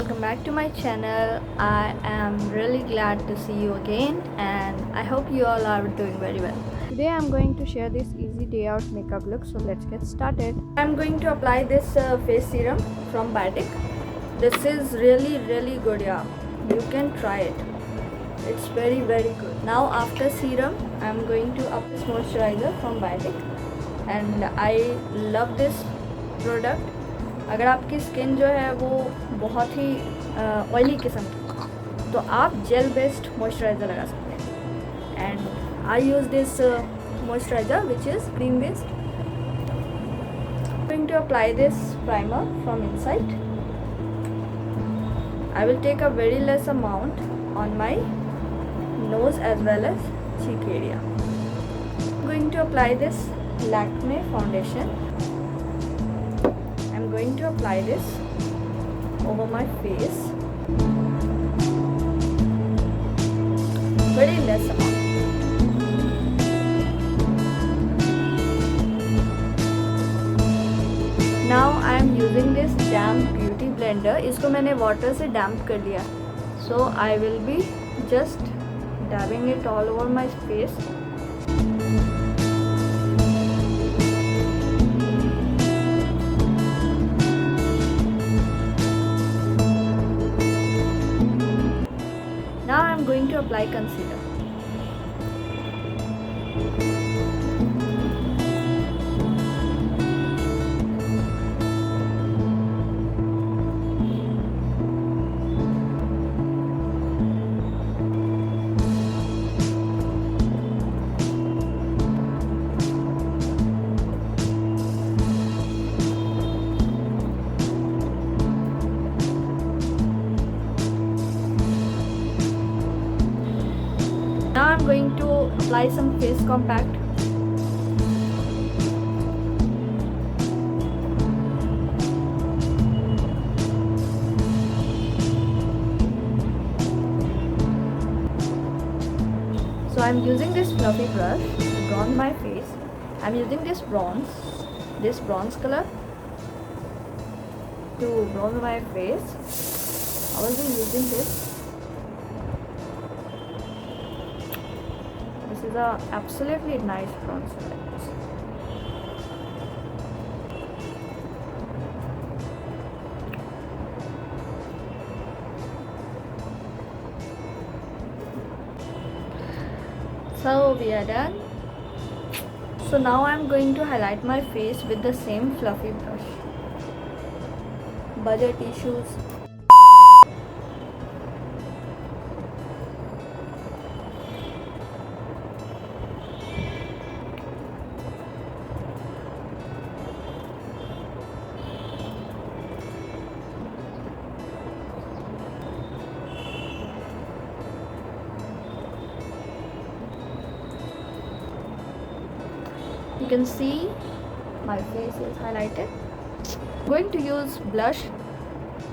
welcome back to my channel. I am really glad to see you again and I hope you all are doing very well. Today I'm going to share this easy day out makeup look, so let's get started. I'm going to apply this face serum from Biotique. This is really good, yeah. You can try it. It's very good. Now after serum I'm going to apply this moisturizer from Biotique and I love this product. अगर आपकी skin जो है वो बहुत ही oily किस्म की तो आप जेल बेस्ड मॉइस्चराइज़र लगा सकते हैं and I use this moisturiser which is cream based. Going to apply this primer from inside. I will take a very less amount on my nose as well as cheek area. I'm going to apply this Lakme Foundation. I'm going to apply this over my face. Very less amount. Now I am using this damp beauty blender. इसको मैंने water से damp कर लिया. So I will be just dabbing it all over my face. Now I am going to apply concealer. Now I'm going to apply some face compact. So I'm using this fluffy brush to bronze my face. I'm using this bronze color to bronze my face. I will be using this. This is a absolutely nice bronzer. So we are done. So now I'm going to highlight my face with the same fluffy brush. Budget issues. You can see my face is highlighted. I'm going to use blush,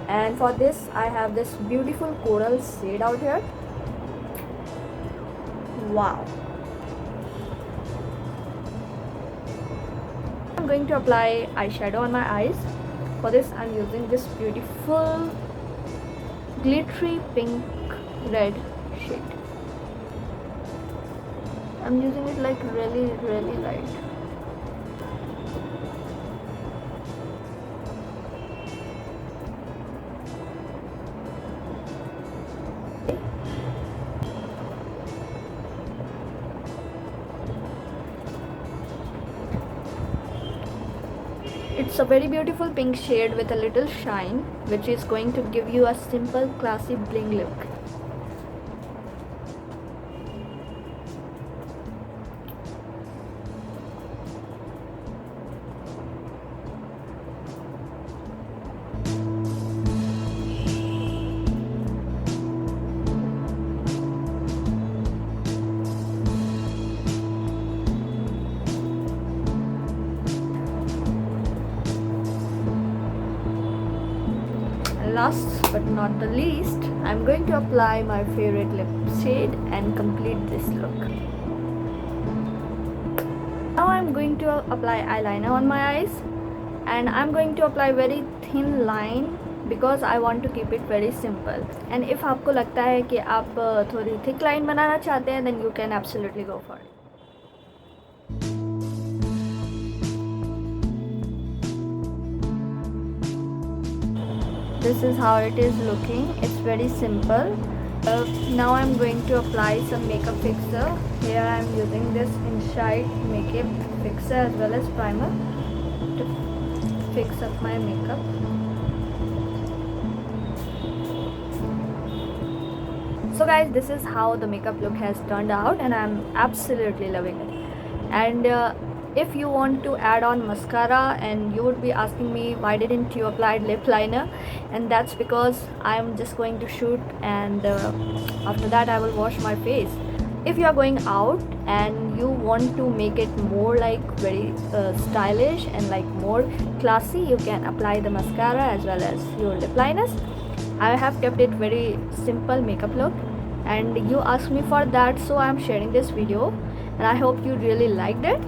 and for this I have this beautiful coral shade out here. Wow. I'm going to apply eyeshadow on my eyes. For this I'm using this beautiful glittery pink red shade. I'm using it like really light. It's a very beautiful pink shade with a little shine, which is going to give you a simple, classy bling look. Last but not the least, I'm going to apply my favorite lip shade and complete this look. Now I'm going to apply eyeliner on my eyes, and I'm going to apply very thin line because I want to keep it very simple. And if आपको लगता है कि आप थोड़ी thick line बनाना चाहते हैं, then you can absolutely go for it. This is how it is looking. It's very simple. Now I'm going to apply some makeup fixer. Here I'm using this Insight makeup fixer as well as primer to fix up my makeup. So guys, this is how the makeup look has turned out, and I'm absolutely loving it. And if you want to add on mascara, and you would be asking me why didn't you apply lip liner, and that's because I'm just going to shoot, and after that I will wash my face. If you are going out and you want to make it more like very stylish and like more classy, you can apply the mascara as well as your lip liners. I have kept it very simple makeup look, and you asked me for that, so I'm sharing this video, and I hope you really liked it.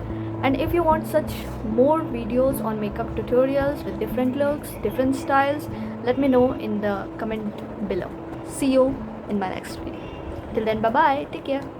And if you want such more videos on makeup tutorials with different looks, different styles, let me know in the comment below. See you in my next video. Till then, bye bye, take care.